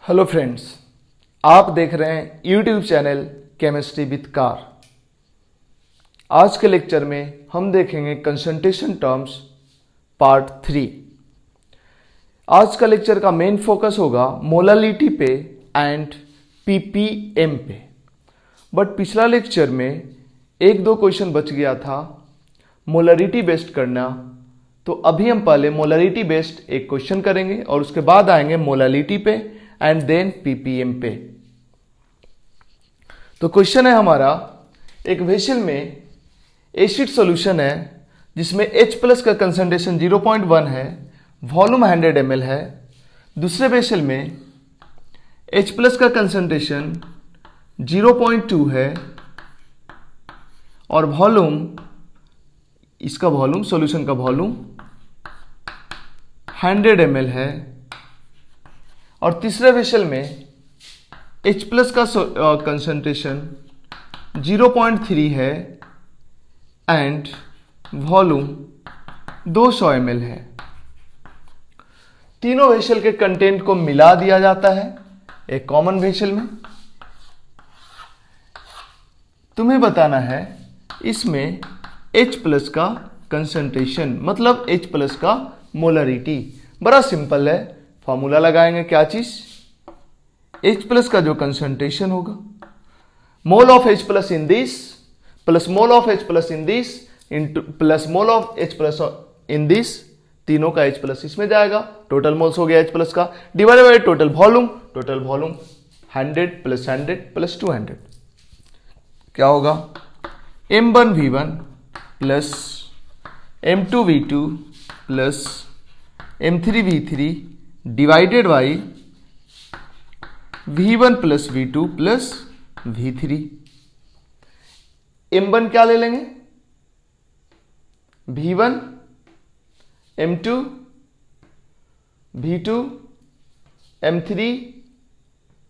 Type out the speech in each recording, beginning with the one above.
Hello friends, आप देख रहे हैं YouTube channel chemistry with car. आज के लेक्चर में हम देखेंगे कंसंट्रेशन टर्म्स पार्ट 3। आज का लेक्चर का मेन फोकस होगा मोलालिटी पे एंड पीपीएम पे। बट पिछला लेक्चर में एक दो क्वेश्चन बच गया था मोलारिटी बेस्ड करना, तो अभी हम पहले मोलारिटी बेस्ड एक क्वेश्चन करेंगे और उसके बाद आएंगे मोलालिटी पे एंड देन पीपीएम पे। तो क्वेश्चन है हमारा, एक वेसल में एसिड सॉल्यूशन है जिसमें H+ का कंसंट्रेशन 0.1 है, वॉल्यूम 100 ml है। दूसरे वेसल में H+ का कंसंट्रेशन 0.2 है और वॉल्यूम, इसका वॉल्यूम, सॉल्यूशन का वॉल्यूम 100 ml है। और तीसरे वेसल में H+ का कंसंट्रेशन 0.3 है एंड वॉल्यूम 200 ml है। तीनों वेसल के कंटेंट को मिला दिया जाता है एक कॉमन वेसल में। तुम्हें बताना है इसमें H+ का कंसंट्रेशन, मतलब H+ का मोलरिटी। बड़ा सिंपल है, फॉर्मूला लगाएंगे। क्या चीज? H+ का जो कंसंट्रेशन होगा, मोल of H+ in this plus mole of H+ in this into plus mole of H+ in this, तीनों का H+ इसमें जाएगा। टोटल मोल्स हो गया H+ का, divided by total volume 100 plus 100 plus 200। क्या होगा? M1V1 plus M2V2 plus M3V3 divided by V1 plus V2 plus V3। M1 क्या ले लेंगे? V1, M2, V2, M3,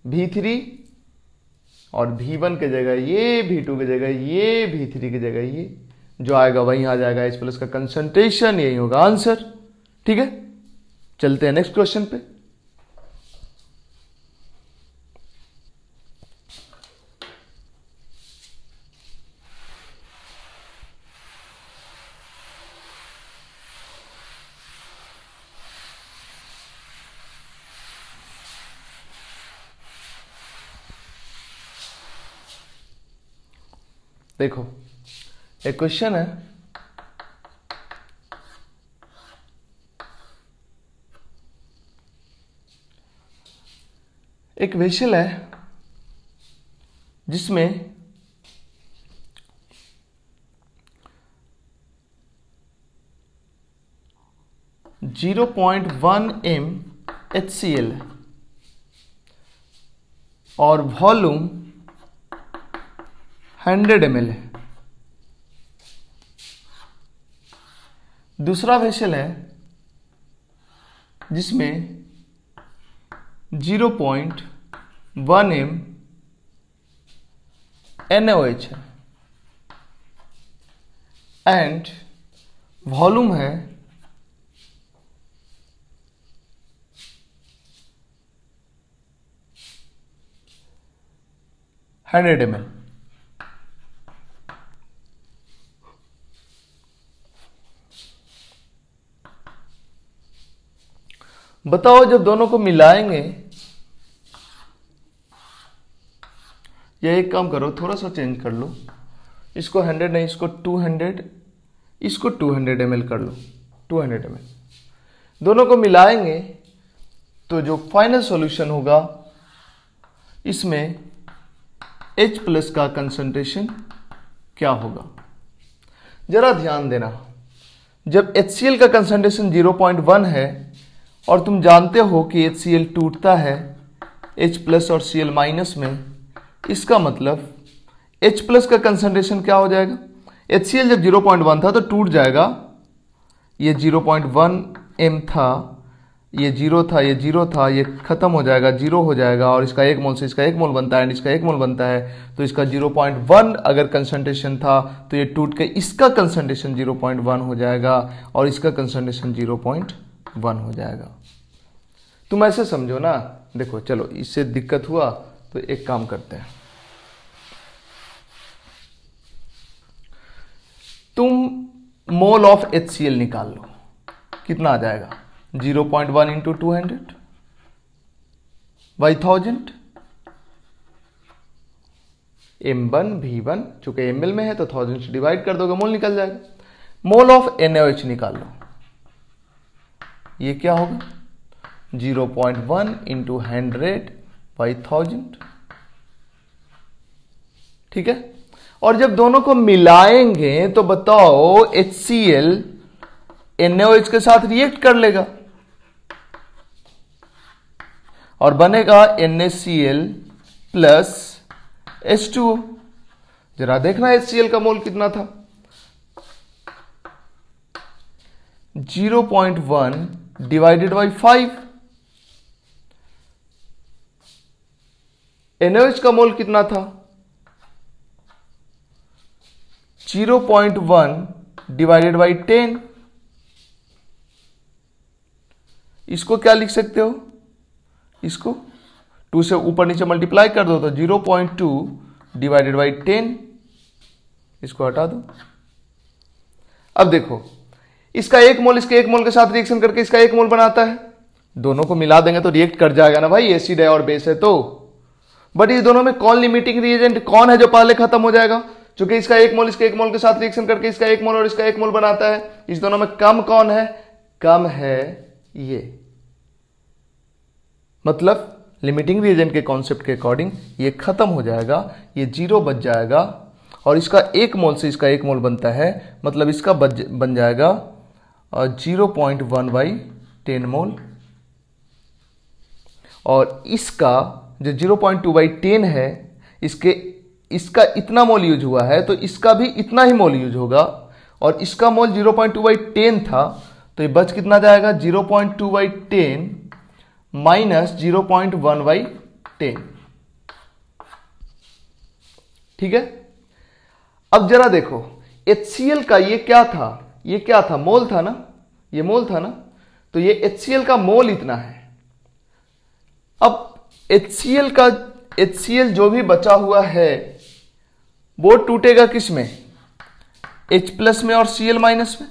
V3 और V1 के जगह ये, V2 की जगह ये, V3 की जगह ये, जो आएगा वहीं आ जाएगा H+ का कंसंट्रेशन। यही होगा आंसर। ठीक है, चलते हैं नेक्स्ट क्वेश्चन पे। देखो, एक क्वेश्चन है, एक वेसल है जिसमें .1 m HCl है और वॉल्यूम 100 ml है। दूसरा वेसल है जिसमें 0.1 m NaOH है एंड वॉल्यूम है 100 ml। बताओ, जब दोनों को मिलाएंगे, या एक काम करो, थोड़ा सा चेंज कर लो, इसको 100 नहीं, इसको 200, इसको 200 ml कर लो, 200 ml। दोनों को मिलाएंगे तो जो फाइनल सॉल्यूशन होगा, इसमें H+ का कंसंट्रेशन क्या होगा? जरा ध्यान देना, जब HCl का कंसंट्रेशन 0.1 है और तुम जानते हो कि HCl टूटता है H+ और Cl- में, इसका मतलब H+ का कंसंट्रेशन क्या हो जाएगा? HCl जब 0.1 था तो टूट जाएगा, ये 0.1 m था, ये 0 था, ये 0 था, ये खत्म हो जाएगा, 0 हो जाएगा और इसका 1 मोल से इसका 1 मोल बनता है एंड इसका 1 मोल बनता है। तो इसका 0.1 अगर कंसंट्रेशन था तो ये टूट के इसका कंसंट्रेशन 0.1 हो जाएगा और इसका कंसंट्रेशन 0.1 हो जाएगा। तुम ऐसे समझो ना देखो चलो इससे दिक्कत हुआ तो एक काम करते हैं, तुम मोल ऑफ HCl निकाल लो, कितना आ जाएगा 0.1 इंटू 200 बाई 1000, M1 V1 चूंकि ml में है तो 1000 से डिवाइड कर दोगे, मोल निकल जाएगा। मोल ऑफ NaOH निकाल लो, ये क्या होगा 0.1 इंटू 100 बाई 1000, ठीक है। और जब दोनों को मिलाएंगे तो बताओ HCl NaOH के साथ रिएक्ट कर लेगा और बनेगा NaCl प्लस H2O। जरा देखना HCl का मोल कितना था, 0.1 डिवाइडेड बाई 5। NaOH का मोल कितना था 0.1 डिवाइडेड बाई 10। इसको क्या लिख सकते हो, इसको 2 से ऊपर नीचे मल्टीप्लाई कर दो तो 0.2 डिवाइडेड बाई 10, इसको हटा दो। अब देखो इसका एक मोल इसके एक मोल के साथ रिएक्शन करके इसका एक मोल बनाता है, दोनों को मिला देंगे तो रिएक्ट कर जाएगा ना भाई, एसिड है और बेस है तो। बट इस दोनों में कौन लिमिटिंग रिएजेंट कौन है जो पहले खत्म हो जाएगा, क्योंकि इसका एक मोल इसके एक मोल के साथ रिएक्शन करके इसका एक मोल और इसका एक मोल बनाता है। इस दोनों में कम कौन है, कम है ये, मतलब लिमिटिंग रिएजेंट के कॉन्सेप्ट के अकॉर्डिंग ये खत्म हो जाएगा, ये 0 बच जाएगा और इसका एक मोल से इसका एक मोल बनता है, मतलब इसका बन जाएगा 0.1 बाई 10 मोल और इसका जो 0.2 बाई 10 है इसका इतना मोल यूज हुआ है तो इसका भी इतना ही मोल यूज होगा और इसका मोल 0.2 बाई 10 था तो ये बच कितना जाएगा 0.2 बाई 10 माइनस 0.1 बाई 10, ठीक है। अब जरा देखो HCl का ये क्या था, ये क्या था मोल था ना, ये मोल था ना, तो ये HCl का मोल इतना है। अब HCl जो भी बचा हुआ है वो टूटेगा किस में, H प्लस में और Cl माइनस में।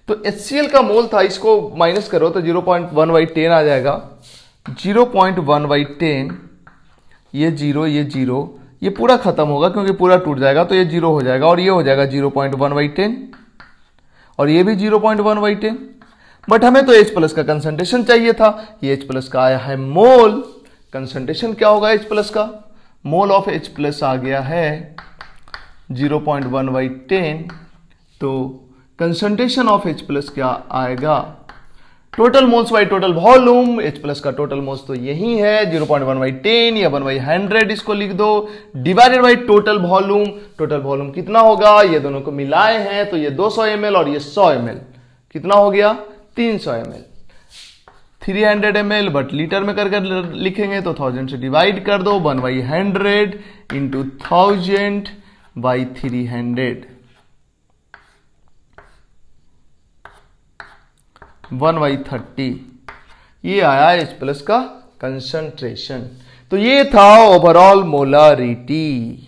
तो HCl का मोल था, इसको माइनस करो तो 0.1 बाई 10 आ जाएगा, 0.1 बाई 10, ये 0 ये 0, ये पूरा खत्म होगा क्योंकि पूरा टूट जाएगा तो ये 0 हो जाएगा और ये हो जाएगा 0.1 बाई 10 और ये भी 0.1 बाई 10। बट हमें तो H प्लस का कंसंट्रेशन चाहिए था, ये H प्लस का आया है मोल, कंसंट्रेशन क्या होगा H प्लस का, मोल ऑफ H प्लस आ गया है 0.1 बाई 10, तो कंसंट्रेशन ऑफ H प्लस क्या आएगा, total moles by total volume, H plus का टोटल मोल्स तो यही है 0.1 बाई 10 या 1 बाई 100 इसको लिख दो, divided by total volume. Total volume कितना होगा, ये दोनों को मिलाए हैं तो ये 200 ml और ये 100 ml, कितना हो गया 300 ml, 300 ml बट लीटर में करके लिखेंगे तो 1000 से डिवाइड कर दो, 1 बाई 100 इंटू 1000 बाई 300, 1 बाई 30, ये आया H प्लस का कंसंट्रेशन। तो ये था ओवरऑल मोलारिटी,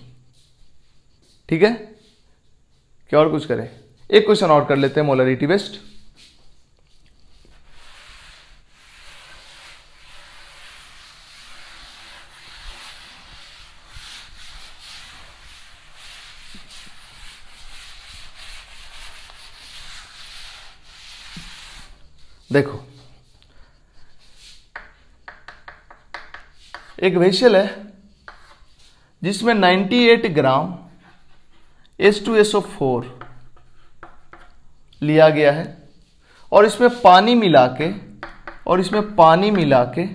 ठीक है। क्या और कुछ करें, एक क्वेश्चन और कर लेते हैं मोलारिटी बेस्ड। देखो एक वेसल है जिसमें 98 ग्राम H2SO4 लिया गया है और इसमें पानी मिला के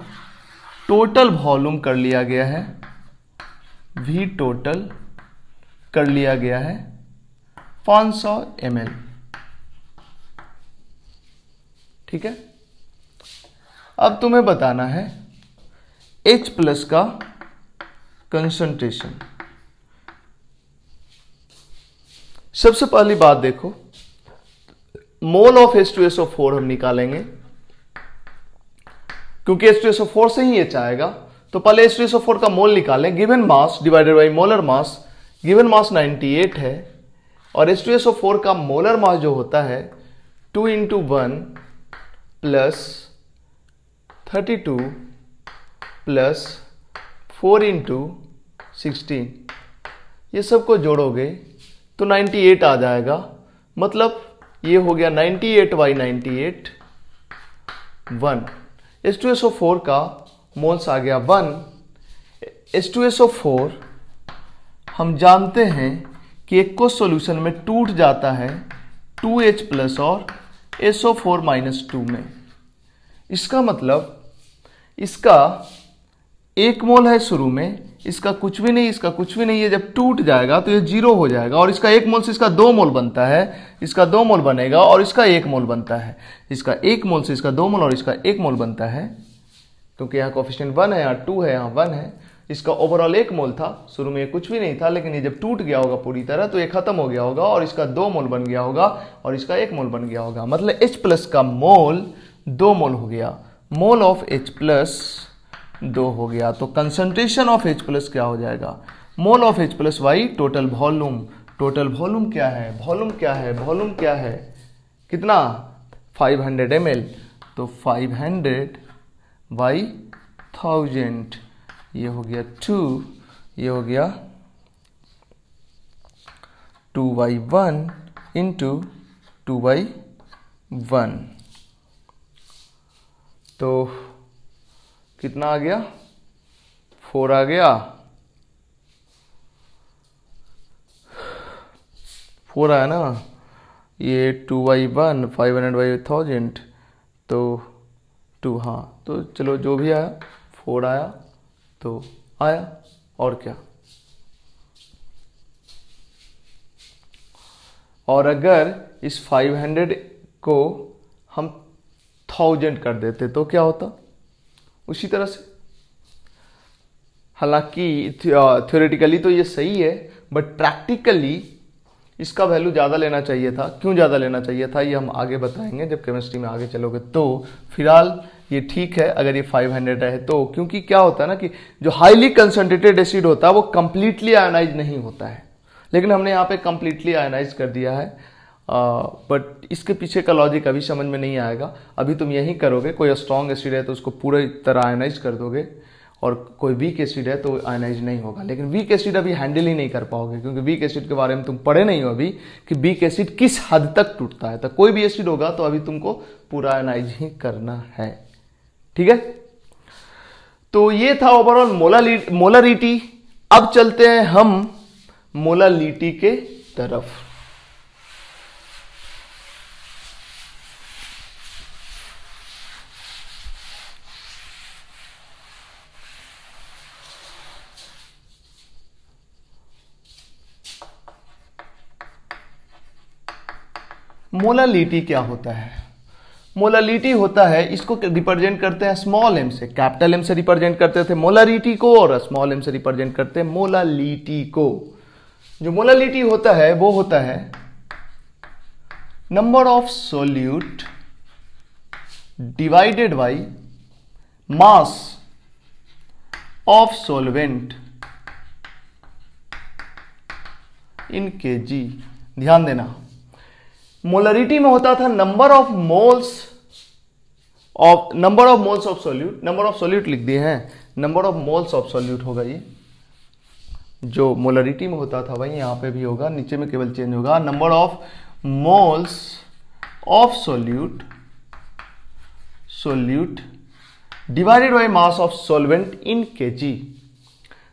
टोटल वॉल्यूम कर लिया गया है, V टोटल कर लिया गया है 500 ml, ठीक है। अब तुम्हें बताना है H प्लस का कंसंट्रेशन। सबसे पहली बात देखो, मोल ऑफ H2SO4 हम निकालेंगे, क्योंकि H2SO4 से ही H आएगा। तो पहले H2SO4 का मोल निकालें, given mass divided by molar mass. Given mass 98 है और H2SO4 का मोलर मास जो होता है 2 × 1 प्लस 32 प्लस 4 × 16, ये सबको जोड़ोगे तो 98 आ जाएगा। मतलब ये हो गया 98/98 1। H2SO4 का मोल्स आ गया 1। H2SO4 हम जानते हैं कि एक्वस सॉल्यूशन में टूट जाता है 2H प्लस और SO4 - 2 में। इसका मतलब इसका 1 मोल है शुरू में, इसका कुछ भी नहीं, इसका कुछ भी नहीं है। जब टूट जाएगा तो ये 0 हो जाएगा और इसका 1 मोल से इसका 2 मोल बनता है, इसका 2 मोल बनेगा और इसका 1 मोल बनता है। इसका 1 मोल से इसका 2 मोल और इसका 1 मोल बनता है, क्योंकि यहाँ कोफिशिएंट 1 है, यहाँ 2 है, यहाँ 1 है। इसका ओवरऑल 1 मोल था, शुरू में ये कुछ भी नहीं था, लेकिन ये जब टूट गया होगा पूरी तरह तो ये खत्म हो गया होगा और इसका 2 मोल बन गया होगा और इसका 1 मोल बन गया होगा। मतलब H प्लस का मोल 2 मोल हो गया। मोल ऑफ H प्लस 2 हो गया। तो कंसंट्रेशन ऑफ H प्लस क्या हो जाएगा? Mole of H plus Y total volume. Total volume क्या है? वॉल्यूम क्या है? वॉल्यूम क्या है? कितना? 500 ml। तो 500 बाई 1000, ये हो गया 2, ये हो गया 2/1 इंटू 2/1। तो कितना आ गया? 4 आ गया। 4 आया ना? ये 2/1 500/1000 तो 2, हाँ। तो चलो जो भी आया 4 आया तो आया, और क्या। और अगर इस 500 को हम 1000 कर देते तो क्या होता? उसी तरह से। हालांकि थ्योरेटिकली तो ये सही है, बट प्रैक्टिकली इसका वैल्यू ज़्यादा लेना चाहिए था। क्यों ज़्यादा लेना चाहिए था ये हम आगे बताएंगे जब केमिस्ट्री में आगे चलोगे। तो फिलहाल ये ठीक है अगर ये 500 है तो, क्योंकि क्या होता है ना कि जो हाईली कंसंट्रेटेड एसिड होता है वो कंप्लीटली आयोनाइज नहीं होता है, लेकिन हमने यहाँ पे कंप्लीटली आयोनाइज कर दिया है। बट इसके पीछे का लॉजिक अभी समझ में नहीं आएगा। अभी तुम यही करोगे, कोई स्ट्रॉन्ग एसिड है तो उसको पूरी तरह आयोनाइज कर दोगे और कोई वीक एसिड है तो आयोनाइज नहीं होगा। लेकिन वीक एसिड अभी हैंडल ही नहीं कर पाओगे, क्योंकि वीक एसिड के बारे में तुम पढ़े नहीं हो अभी कि वीक एसिड किस हद तक टूटता है। तो कोई भी एसिड होगा तो अभी तुमको पूरा आयोनाइज ही करना है, ठीक है। तो ये था ओवरऑल मोलारिटी। अब चलते हैं हम मोलालिटी के तरफ। मोलालिटी क्या होता है? मोलालिटी होता है, इसको रिप्रेजेंट करते हैं स्मॉल एम से। कैपिटल एम से रिप्रेजेंट करते थे मोलारिटी को और स्मॉल एम से रिप्रेजेंट करते हैं मोलालिटी को। जो मोलालिटी होता है वो होता है number of solute divided by mass of solvent in KG. ध्यान देना, मोलरिटी में होता था number of moles of solute. Number of solute लिख दिए हैं, number of moles of solute होगा ये। जो मोलरिटी में होता था वही यहां पे भी होगा, नीचे में केवल चेंज होगा। Number of moles of solute divided by mass of solvent in KG.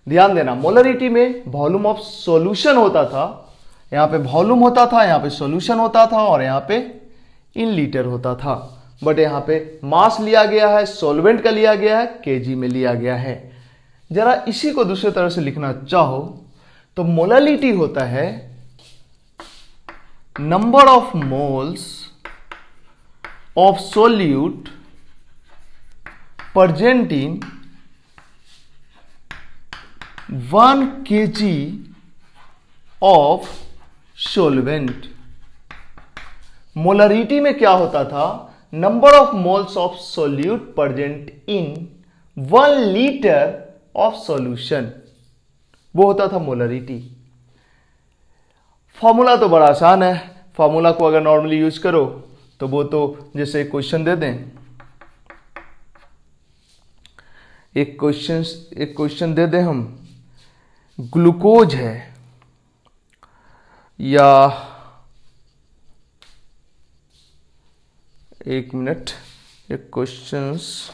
ध्यान देना, मोलरिटी में वॉल्यूम ऑफ सॉल्यूशन होता था, यहां पे वॉल्यूम होता था, यहां पे सॉल्यूशन होता था और यहां पे इन लीटर होता था। बट यहां पे मास लिया गया है, सॉल्वेंट का लिया गया है, केजी में लिया गया है। जरा इसी को दूसरे तरह से लिखना चाहो तो मोलालिटी होता है number of moles of solute present in 1 kg of सोल्वेंट। Molarity में क्या होता था? Number of moles of solute present in 1 litre of solution, वो होता था मोलरिटी। फॉर्मूला तो बड़ा आसान है, फॉर्मूला को अगर नॉर्मली यूज करो तो वो तो जैसे क्वेश्चन दे दें, एक क्वेश्चन दे दें हम, ग्लूकोज है या एक मिनट, एक क्वेश्चंस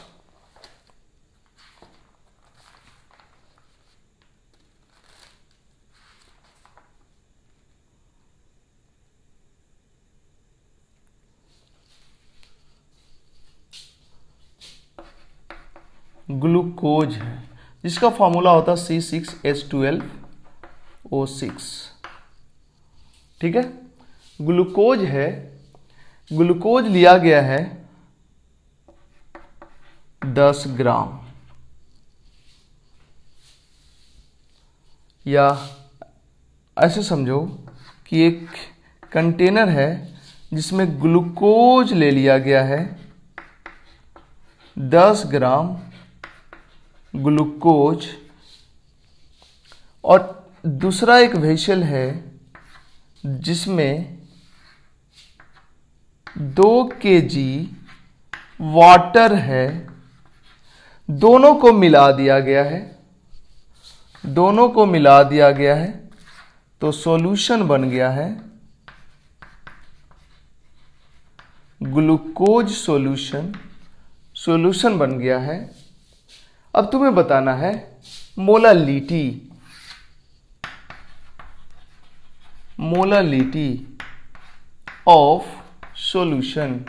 ग्लूकोज है जिसका फॉर्मूला होता C6H12O6, ठीक है। ग्लूकोज है, ग्लूकोज लिया गया है 10 ग्राम, या ऐसे समझो कि एक कंटेनर है जिसमें ग्लूकोज ले लिया गया है 10 ग्राम ग्लूकोज, और दूसरा एक वेसल है जिसमें 2 kg वाटर है, दोनों को मिला दिया गया है, दोनों को मिला दिया गया है तो सॉल्यूशन बन गया है ग्लूकोज सॉल्यूशन, सॉल्यूशन बन गया है। अब तुम्हें बताना है मोलालिटी, मोलालिटी ऑफ सॉल्यूशन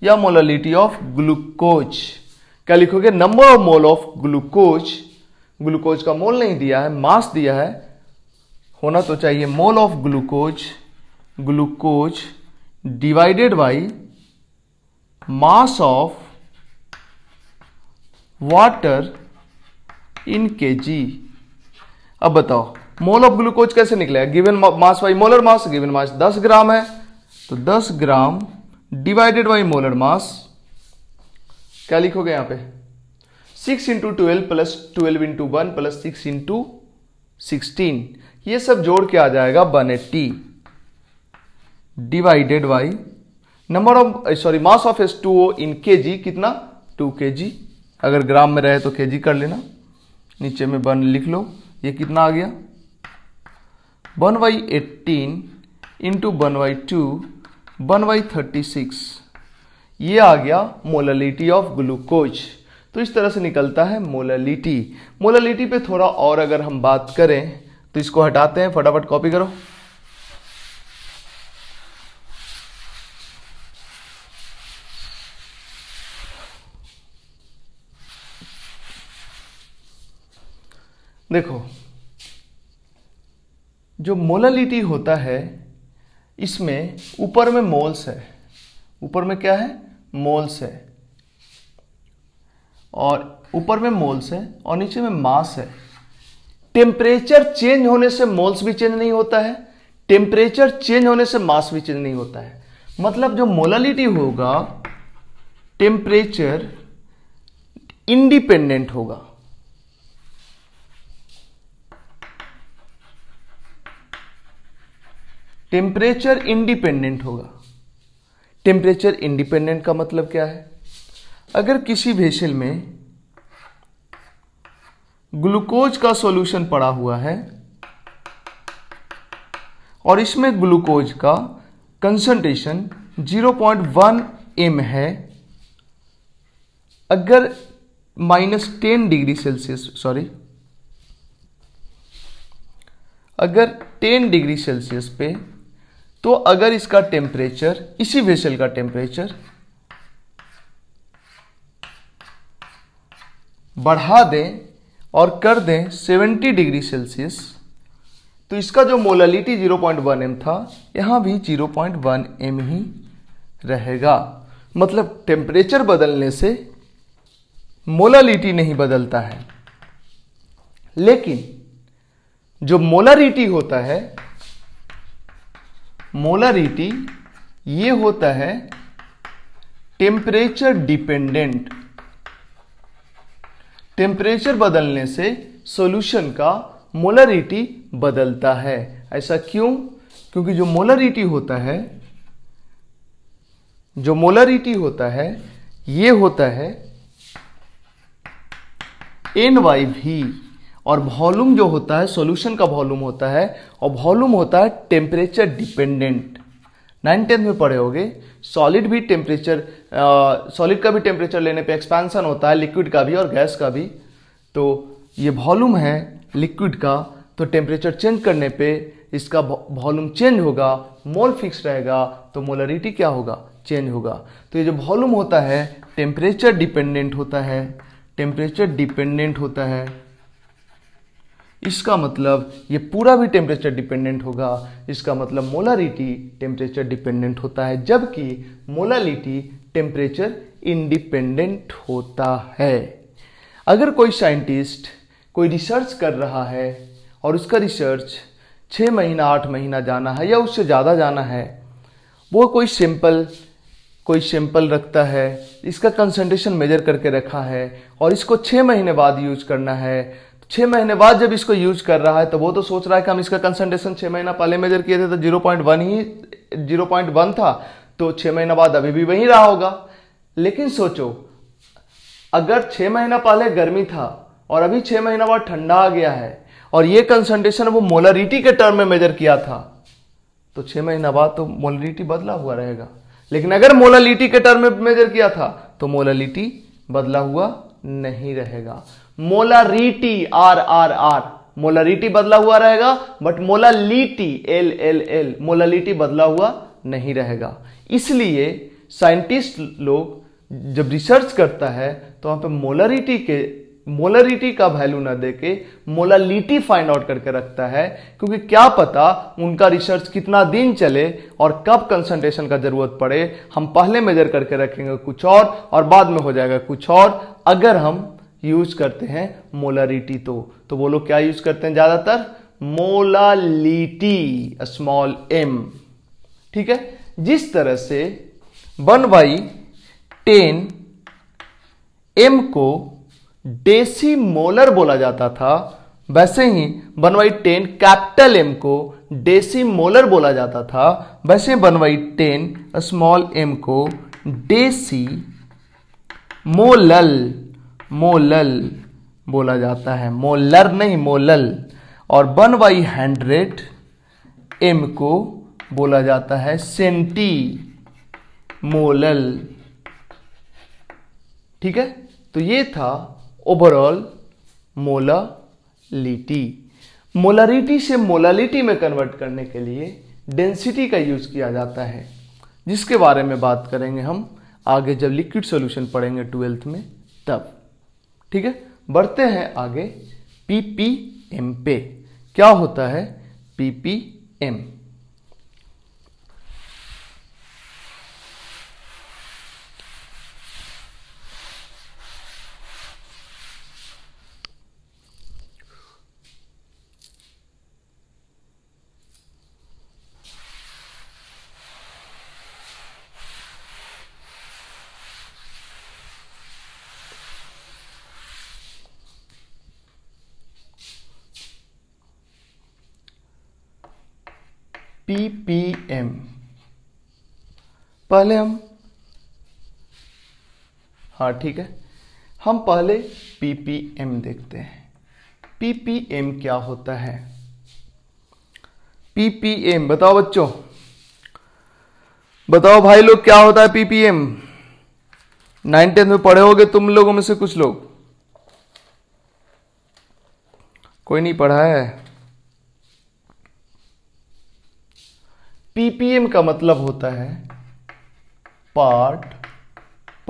या मोलालिटी ऑफ ग्लूकोज। क्या लिखोगे? Number of mole of glucose, glucose का मोल नहीं दिया है, मास दिया है, होना तो चाहिए mole of glucose, glucose divided by mass of water in KG. अब बताओ मोल ऑफ ग्लूकोज कैसे निकलेगा? Given mass by molar mass, given mass 10 ग्राम है तो 10 gram divided by molar mass, क्या लिखोगे यहां पे? 6 into 12 plus 12 into 1 plus 6 into 16, ये सब जोड़ के आ जाएगा 180 divided by number of mass of H2O in KG, कितना? 2 kg, अगर ग्राम में रहे तो केजी कर लेना, नीचे में 1 लिख लो। ये कितना आ गया? 1/18 इंटू 1/2 1/36, ये आ गया मोलालिटी ऑफ ग्लूकोज। तो इस तरह से निकलता है मोलालिटी। मोलालिटी पे थोड़ा और अगर हम बात करें तो इसको हटाते हैं, फटाफट कॉपी करो। देखो जो मोलालिटी होता है इसमें ऊपर में मोल्स है, ऊपर में क्या है? मोल्स है, और ऊपर में मोल्स है और नीचे में मास है। टेम्परेचर चेंज होने से मोल्स भी चेंज नहीं होता है, टेम्परेचर चेंज होने से मास भी चेंज नहीं होता है। मतलब जो मोलालिटी होगा टेम्परेचर इंडिपेंडेंट होगा, टेम्परेचर इंडिपेंडेंट होगा। टेम्परेचर इंडिपेंडेंट का मतलब क्या है? अगर किसी वेसल में ग्लूकोज का सॉल्यूशन पड़ा हुआ है और इसमें ग्लूकोज का कंसंट्रेशन 0.1 m है, अगर -10 डिग्री सेल्सियस, सॉरी, अगर 10 डिग्री सेल्सियस पे, तो अगर इसका टेम्परेचर, इसी वेसल का टेम्परेचर बढ़ा दें और कर दें 70 डिग्री सेल्सियस, तो इसका जो मोलालिटी 0.1 m था यहां भी 0.1 m ही रहेगा। मतलब टेम्परेचर बदलने से मोलालिटी नहीं बदलता है, लेकिन जो मोलारिटी होता है, मोलारिटी ये होता है टेम्परेचर डिपेंडेंट, टेम्परेचर बदलने से सॉल्यूशन का मोलरिटी बदलता है। ऐसा क्यों? क्योंकि जो मोलरिटी होता है ये होता है NyV, और वॉल्यूम जो होता है सॉल्यूशन का वॉल्यूम होता है, और वॉल्यूम होता है टेम्परेचर डिपेंडेंट। 9th में पढ़े होगे सॉलिड भी टेम्परेचर, सॉलिड का भी टेम्परेचर लेने पे एक्सपेंशन होता है, लिक्विड का भी और गैस का भी। तो ये वॉल्यूम है लिक्विड का, तो टेम्परेचर चेंज करने पे इसका वॉल्यूम चेंज होगा, मोल फिक्स रहेगा, तो मोलरिटी क्या होगा? चेंज होगा। तो ये जो वॉल्यूम होता है टेम्परेचर डिपेंडेंट होता है, टेम्परेचर डिपेंडेंट होता है। इसका मतलब ये पूरा भी टेम्परेचर डिपेंडेंट होगा, इसका मतलब मोलरिटी टेम्परेचर डिपेंडेंट होता है, जबकि मोलरिटी टेम्परेचर इंडिपेंडेंट होता है। अगर कोई साइंटिस्ट कोई रिसर्च कर रहा है और उसका रिसर्च 6 महीना 8 महीना जाना है या उससे ज़्यादा जाना है, वो कोई सैंपल रखता है, इसका कंसंट्रेशन मेजर करके रखा है और इसको 6 महीने बाद यूज करना है। 6 महीने बाद जब इसको यूज कर रहा है तो वो तो सोच रहा है कि हम इसका कंसंट्रेशन 6 महीना पहले मेजर किए थे तो 0.1 था, तो 6 महीना बाद अभी भी वही रहा होगा। लेकिन सोचो, अगर 6 महीना पहले गर्मी था और अभी 6 महीना बाद ठंडा आ गया है और ये कंसंट्रेशन वो मोलरिटी के टर्म में मेजर किया था, तो 6 महीना बाद तो मोलरिटी बदला हुआ रहेगा। लेकिन अगर मोलरिटी के टर्म में मेजर किया था तो मोलरिटी बदला हुआ नहीं रहेगा। मोलरिटी RRR, मोलरिटी बदला हुआ रहेगा, बट मोललिटी LLL, मोललिटी बदला हुआ नहीं रहेगा। इसलिए साइंटिस्ट लोग जब रिसर्च करता है तो वहां पे मोलरिटी का वैल्यू ना देके मोललिटी फाइंड आउट करके रखता है, क्योंकि क्या पता उनका रिसर्च कितना दिन चले और कब कंसंट्रेशन का जरूरत पड़े। हम पहले मेजर करके रखेंगे कुछ और बाद में हो जाएगा कुछ और। अगर हम यूज करते हैं मोलरिटी तो वो लोग क्या यूज करते हैं? ज्यादातर मोललिटी स्मॉल m। ठीक है, जिस तरह से 1/10 m को डेसीमोलर बोला जाता था, वैसे ही 1/10 कैपिटल M को डेसीमोलर बोला जाता था, वैसे 1/10 स्मॉल m को मोलल बोला जाता है, मोलर नहीं मोलल। और 1/100 m को बोला जाता है सेंटीमोलल। ठीक है, तो ये था ओवरऑल मोललिटी। मोलरिटी से मोललिटी में कन्वर्ट करने के लिए डेंसिटी का यूज किया जाता है, जिसके बारे में बात करेंगे हम आगे जब लिक्विड सॉल्यूशन पढ़ेंगे 12th में तब। ठीक है, बढ़ते हैं आगे ppm पे। क्या होता है ppm? ppm पहले ठीक है, हम पहले ppm देखते हैं। ppm क्या होता है? ppm बताओ बच्चों, बताओ भाई लोग, क्या होता है ppm? 9th में पढ़े होगे तुम लोगों में से कुछ लोग, कोई नहीं पढ़ा है। ppm का मतलब होता है पार्ट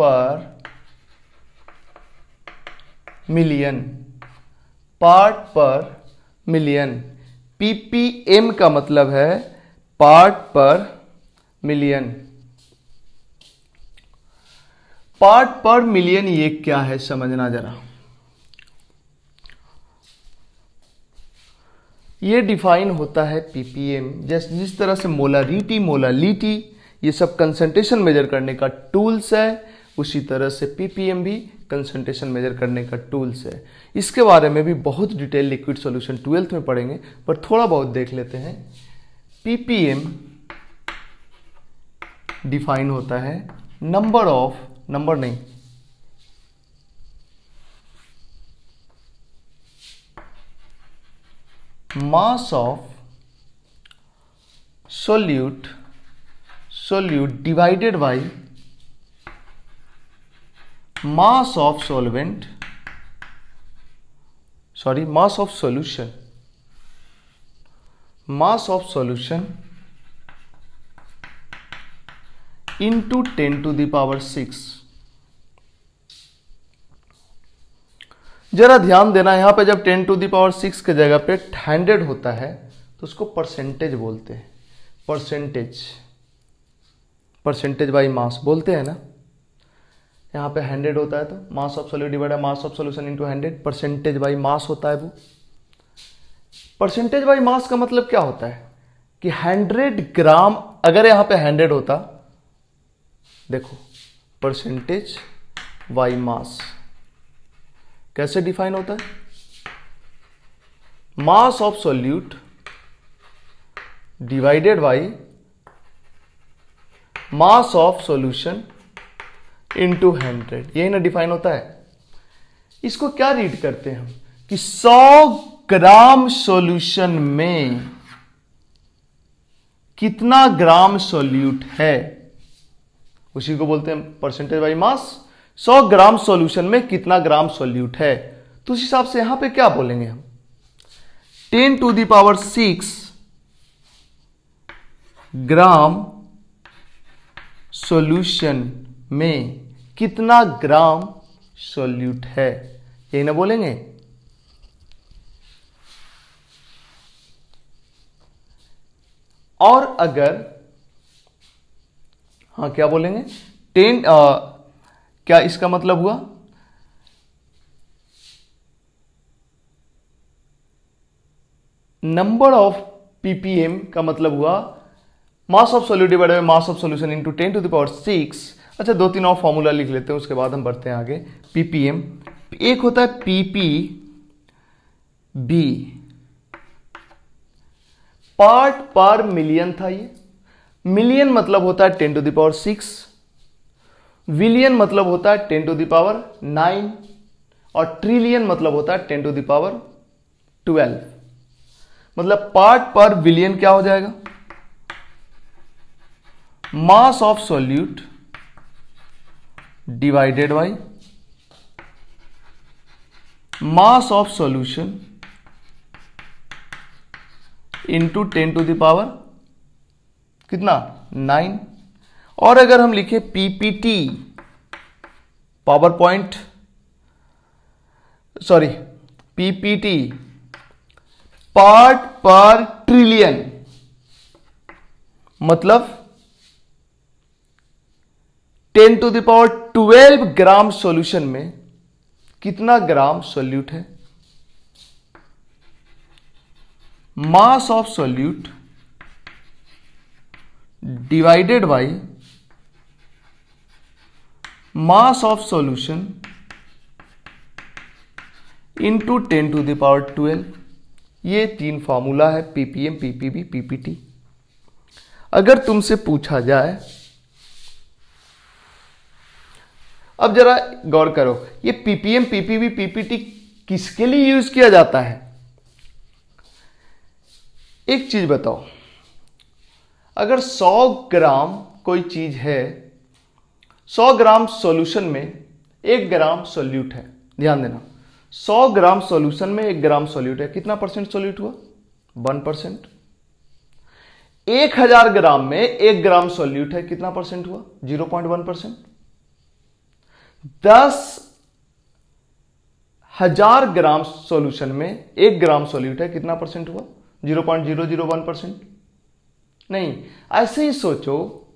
पर मिलियन, पार्ट पर मिलियन। ppm का मतलब है पार्ट पर मिलियन। पार्ट पर मिलियन ये क्या है समझना जरा। ये डिफाइन होता है ppm जिस तरह से मोलरिटी ये सब कंसंट्रेशन मेजर करने का टूल्स है। उसी तरह से पीपीएम भी कंसंट्रेशन मेजर करने का टूल्स है। इसके बारे में भी बहुत डिटेल लिक्विड सॉल्यूशन 12th में पढ़ेंगे, पर थोड़ा बहुत देख लेते हैं। पीपीएम डिफाइन होता है mass of solute divided by mass of solvent, mass of solution into 10 to the power 6। जरा ध्यान देना, यहां पे जब 10 to the power 6 के जगह पे 100 होता है तो उसको परसेंटेज बोलते हैं। परसेंटेज बाई मास बोलते हैं ना। यहाँ पे 100 होता है तो mass of solute divide by mass of solution into 100, percentage by mass होता है वो। परसेंटेज बाई मास का मतलब क्या होता है कि 100 ग्राम, अगर यहाँ पे 100 होता, देखो परसेंटेज बाई मास कैसे डिफाइन होता है, mass of solute divided by mass of solution into 100, यही ना डिफाइन होता है। इसको क्या रीड करते हैं हम कि 100 ग्राम सॉल्यूशन में कितना ग्राम सॉल्यूट है, उसी को बोलते हैं percentage by mass. 100 gram solution में कितना ग्राम सॉल्यूट है, तो उस हिसाब से यहां पे क्या बोलेंगे हम, 10 to the power 6 gram solution में कितना ग्राम सॉल्यूट है, यही ना बोलेंगे। और अगर हाँ क्या बोलेंगे, 10 क्या इसका मतलब हुआ, नंबर ऑफ पीपीएम का मतलब हुआ mass of solute divided by mass of solution into 10 to the power 6। अच्छा, 2-3 और फॉर्मूला लिख लेते हैं, उसके बाद हम बढ़ते हैं आगे। पीपीएम एक होता है पीपी बी, पार्ट पर मिलियन था ये। मिलियन मतलब होता है 10 to the power 6, विलियन मतलब होता है 10 to the power 9, और ट्रिलियन मतलब होता है 10 to the power 12। मतलब पार्ट पर विलियन क्या हो जाएगा, mass of solute divided by mass of solution into 10 to the power कितना 9। और अगर हम लिखे PPT, power point PPT part पर ट्रिलियन, मतलब 10 to the power 12 gram solution में कितना ग्राम सॉल्यूट है, mass of solute divided by mass of solution into 10 to the power 12। ये 3 फॉर्मूला है, पीपीएम, पीपीबी, पीपीटी। अगर तुमसे पूछा जाए, अब जरा गौर करो, ये पीपीएम, पीपीबी, पीपीटी किसके लिए यूज किया जाता है। एक चीज बताओ, अगर 100 ग्राम कोई चीज है, 100 ग्राम सॉल्यूशन में 1 ग्राम सॉल्यूट है, ध्यान देना, 100 ग्राम सॉल्यूशन में 1 ग्राम सॉल्यूट है, कितना परसेंट सॉल्यूट हुआ, 1%। 1000 ग्राम में 1 ग्राम सॉल्यूट है, कितना परसेंट हुआ, 0.1%। 10,000 ग्राम सॉल्यूशन में 1 ग्राम सॉल्यूट है, कितना परसेंट हुआ, 0.001%। नहीं, ऐसे ही सोचो,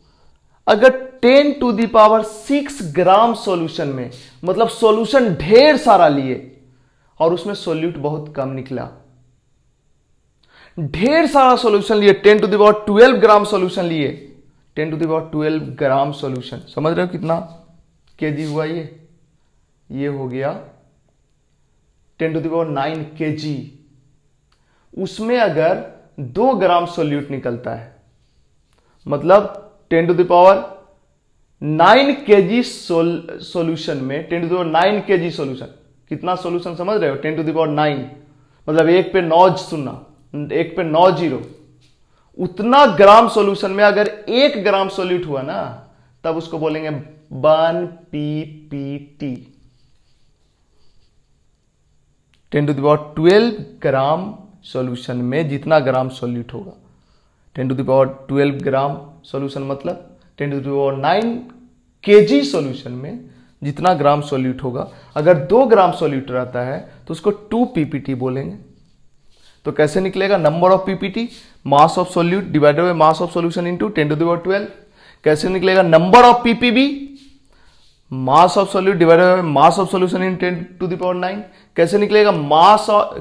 अगर 10 to the power 6 gram solution में, मतलब सॉल्यूशन ढेर सारा लिए और उसमें सॉल्यूट बहुत कम निकला, ढेर सारा सॉल्यूशन लिए, 10 to the power 12 gram solution लिए, 10⁻12 ग्राम सॉल्यूशन। समझ रहे हो कितना केजी हुआ ये हो गया 10⁹ केजी। उसमें अगर 2 ग्राम सोल्यूट निकलता है, मतलब 10⁹ केजी सॉल्यूशन में 10⁹ केजी सॉल्यूशन, कितना सॉल्यूशन समझ रहे हो? 10⁹, मतलब 1 पे 9 सुनना, 1 पे 9 जीरो, उतना ग्राम सॉल्यूशन में अगर 1 ग्राम सोल्यूट हुआ ना, तब उसको बोलेंगे 1 पीपीटी। 10⁻12 ग्राम सॉल्यूशन में जितना ग्राम सोल्यूट होगा, 10⁻12 ग्राम सॉल्यूशन मतलब 10⁹ केजी सॉल्यूशन में जितना ग्राम सोल्यूट होगा, अगर 2 ग्राम सोल्यूट रहता है तो उसको 2 पीपीटी बोलेंगे। तो कैसे निकलेगा? Number of PPT, mass of solute divided by mass of solution into 10⁻12। कैसे निकलेगा? Number of PPB, mass of solute divided by mass of solution in 10⁹। कैसे निकलेगा?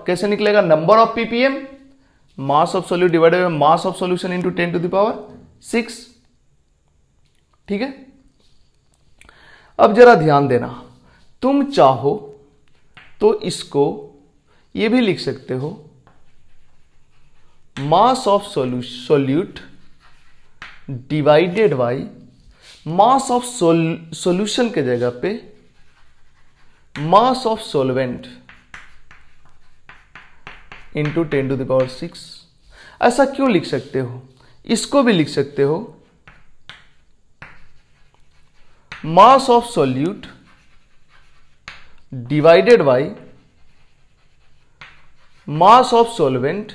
कैसे निकलेगा? Number of ppm, mass of solute divided by mass of solution into 10⁶। ठीक है। अब जरा ध्यान देना, तुम चाहो तो इसको ये भी लिख सकते हो, मास of solute divided by mass of solution के जगह पे मास ऑफ सॉल्वेंट इंटू 10⁶। ऐसा क्यों लिख सकते हो? इसको भी लिख सकते हो, मास of solute divided by mass of solvent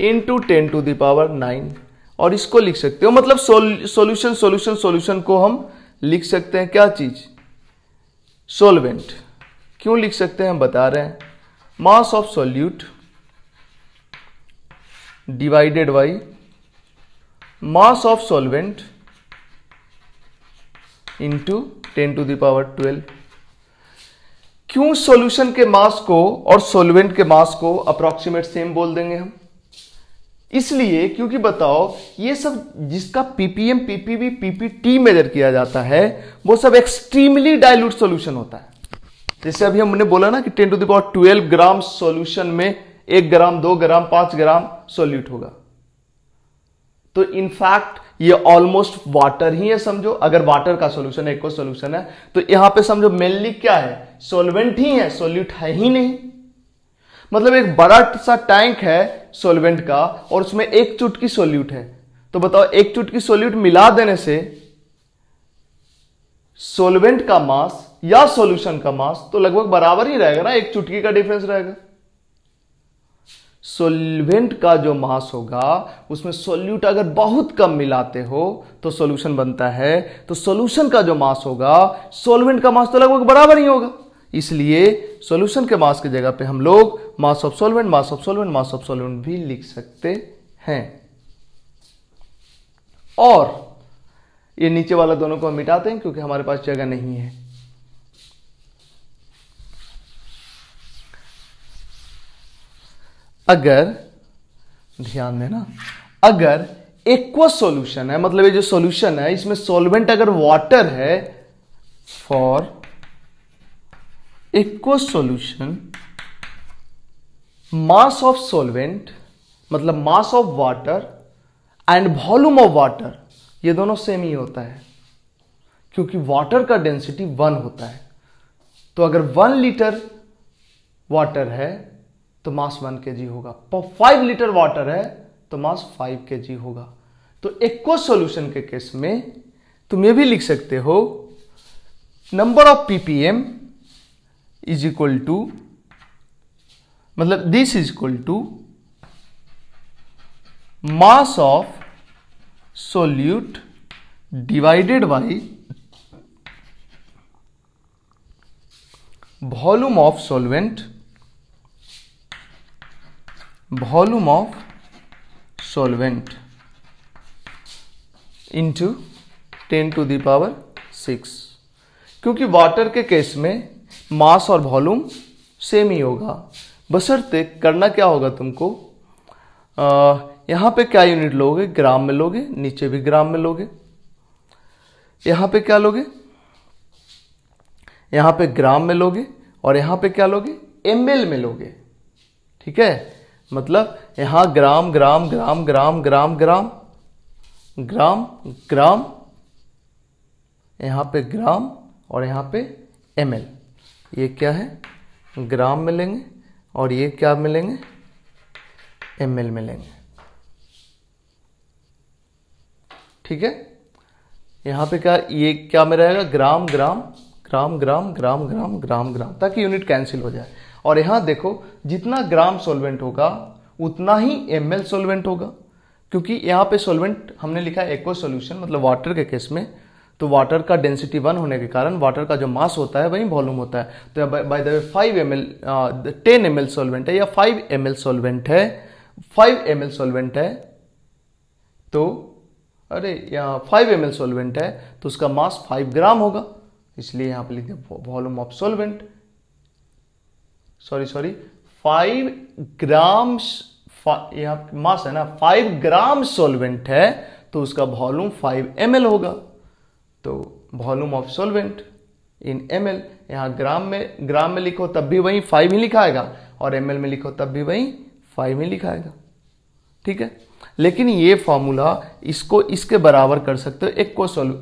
into 10⁹। और इसको लिख सकते हो, मतलब सॉल्यूशन को हम लिख सकते हैं क्या चीज? सॉल्वेंट। क्यों लिख सकते हैं हम बता रहे हैं, मास of solute divided by mass of solvent into 10⁻12। क्यों सॉल्यूशन के मास को और सॉल्वेंट के मास को अप्रोक्सीमेट सेम बोल देंगे हम? इसलिए क्योंकि बताओ, ये सब जिसका पीपीएम, पीपीबी, पीपीटी मेजर किया जाता है, वो सब एक्सट्रीमली डाइल्यूट सॉल्यूशन होता है। जैसे अभी हमने बोला ना कि 10⁻12 ग्राम सॉल्यूशन में 1 ग्राम, 2 ग्राम, 5 ग्राम सोल्यूट होगा। तो इनफैक्ट ये ऑलमोस्ट वाटर ही है, समझो। अगर वाटर का सॉल्यूशन है, एक्वस सॉल्यूशन है, तो यहां पे समझो मेनली क्या है? सॉल्वेंट ही है, सोल्यूट है ही नहीं। मतलब एक बड़ा सा टैंक है सॉल्वेंट का और उसमें 1 चुटकी सोल्यूट है, तो बताओ 1 चुटकी सोल्यूट मिला देने से सॉल्वेंट का मास या सॉल्यूशन का मास तो लगभग बराबर ही रहेगा ना, 1 चुटकी का डिफरेंस रहेगा। सॉल्वेंट का जो मास होगा उसमें सोल्यूट अगर बहुत कम मिलाते हो तो सॉल्यूशन बनता है, तो सॉल्यूशन का जो मास होगा सॉल्वेंट का मास तो लगभग बराबर ही होगा। इसलिए सॉल्यूशन के मास की जगह पे हम लोग मास of solvent, mass of solvent, mass of solvent भी लिख सकते हैं। और ये नीचे वाला दोनों को हम मिटाते हैं क्योंकि हमारे पास जगह नहीं है। अगर ध्यान देना, अगर एक्वस सॉल्यूशन है, मतलब ये जो सॉल्यूशन है इसमें सॉल्वेंट अगर वाटर है, for aqueous solution mass of solvent मतलब mass of water and volume of water, ये दोनों सेम ही होता है क्योंकि वाटर का डेंसिटी 1 होता है। तो अगर 1 लीटर वाटर है तो मास 1 kg होगा, 5 लीटर वाटर है तो मास 5 kg होगा। तो एक्वस सॉल्यूशन के केस में तुम ये भी लिख सकते हो, number of ppm is equal to, मतलब this is equal to mass of solute divided by volume of solvent, volume of solvent into 10⁶। क्योंकि वाटर के केस में मास और वॉल्यूम सेम ही होगा, बशर्ते करना क्या होगा तुमको, यहां पे क्या यूनिट लोगे, ग्राम में लोगे, नीचे भी ग्राम में लोगे। यहां पे क्या लोगे, यहां पे ग्राम में लोगे, और यहां पे क्या लोगे, एमएल में लोगे। ठीक है, मतलब यहां ग्राम ग्राम ग्राम ग्राम ग्राम ग्राम ग्राम ग्राम, यहां पे ग्राम और यहां पे एमएल। ये क्या है, ग्राम में लेंगे, और ये क्या मिलेंगे, एमएल में लेंगे। ठीक है, यहां पे क्या, ये क्या में रहेगा, ग्राम ग्राम ग्राम ग्राम ग्राम ग्राम ग्राम ग्राम, ताकि यूनिट कैंसिल हो जाए। और यहां देखो, जितना ग्राम सॉल्वेंट होगा उतना ही एमएल सॉल्वेंट होगा, क्योंकि यहां पे सॉल्वेंट हमने लिखा है एक्वा सॉल्यूशन, मतलब वाटर के केस में, तो वाटर का डेंसिटी 1 होने के कारण वाटर का जो मास होता है वही वॉल्यूम होता है। तो by the way 5 ml 10 ml solvent है, या 5 ml सॉल्वेंट है, 5 ml सॉल्वेंट है, तो अरे यहाँ 5 ml सॉल्वेंट है तो उसका मास 5 ग्राम होगा, इसलिए यहां पे लिख दिया वॉल्यूम ऑफ सॉल्वेंट, सॉरी 5 ग्राम, यहाँ मास है ना, 5 ग्राम सॉल्वेंट है तो उसका वॉल्यूम 5 ml होगा। तो volume of solvent in ml, यहां ग्राम में लिखो तब भी वही 5 ही लिखाएगा, और ml में लिखो तब भी वही 5 ही लिखाएगा। ठीक है, लेकिन ये फॉर्मूला इसको इसके बराबर कर सकते हो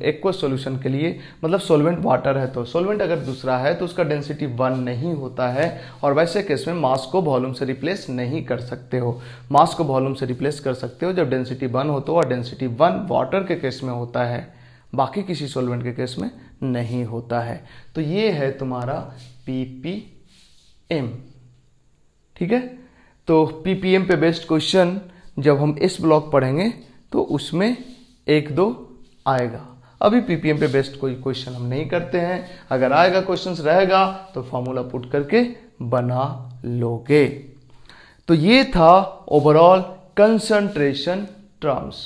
एक्वा सॉल्यूशन के लिए, मतलब सॉल्वेंट वाटर है तो सॉल्वेंट अगर दूसरा है तो उसका डेंसिटी 1 नहीं होता है, और वैसे केस में मास को वॉल्यूम से रिप्लेस नहीं कर सकते हो। मास को वॉल्यूम से रिप्लेस कर सकते हो जब डेंसिटी 1 हो तो, और डेंसिटी 1 वाटर के केस में होता है, बाकी किसी सॉल्वेंट के केस में नहीं होता है। तो ये है तुम्हारा पीपीएम। ठीक है, तो पीपीएम पे बेस्ड क्वेश्चन जब हम इस ब्लॉक पढ़ेंगे तो उसमें 1-2 आएगा। अभी पीपीएम पे बेस्ड कोई क्वेश्चन हम नहीं करते हैं, अगर आएगा क्वेश्चंस रहेगा तो फॉर्मूला पुट करके बना लोगे। तो ये था ओवरऑल कंसंट्रेशन टर्म्स।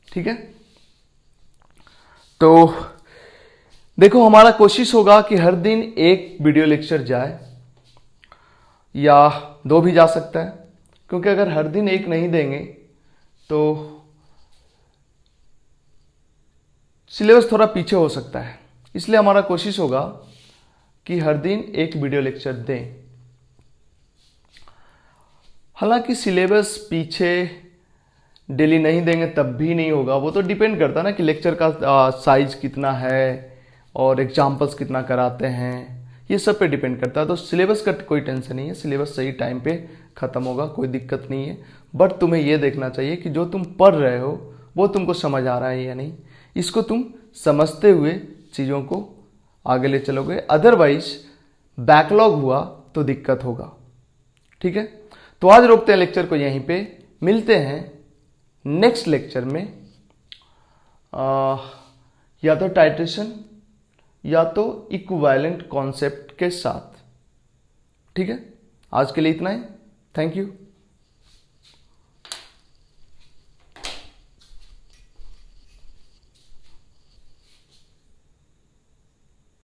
ठीक है, तो देखो हमारा कोशिश होगा कि हर दिन एक वीडियो लेक्चर जाए, या 2 भी जा सकता है, क्योंकि अगर हर दिन एक नहीं देंगे तो सिलेबस थोड़ा पीछे हो सकता है। इसलिए हमारा कोशिश होगा कि हर दिन एक वीडियो लेक्चर दें। हालांकि सिलेबस पीछे डेली नहीं देंगे तब भी नहीं होगा, वो तो डिपेंड करता है ना कि लेक्चर का साइज कितना है और एग्जाम्पल्स कितना कराते हैं, ये सब पे डिपेंड करता है। तो सिलेबस का कोई टेंशन नहीं है, सिलेबस सही टाइम पे खत्म होगा, कोई दिक्कत नहीं है। बट तुम्हें ये देखना चाहिए कि जो तुम पढ़ रहे हो वो तुमको समझ आ रहा है या नहीं, इसको तुम समझते हुए चीज़ों को आगे ले चलोगे, अदरवाइज बैकलॉग हुआ तो दिक्कत होगा। ठीक है, तो आज रोकते हैं लेक्चर को यहीं पे, मिलते हैं नेक्स्ट लेक्चर में, या तो टाइट्रेशन या तो इक्विवेलेंट कॉन्सेप्ट के साथ। ठीक है, आज के लिए इतना ही, थैंक यू।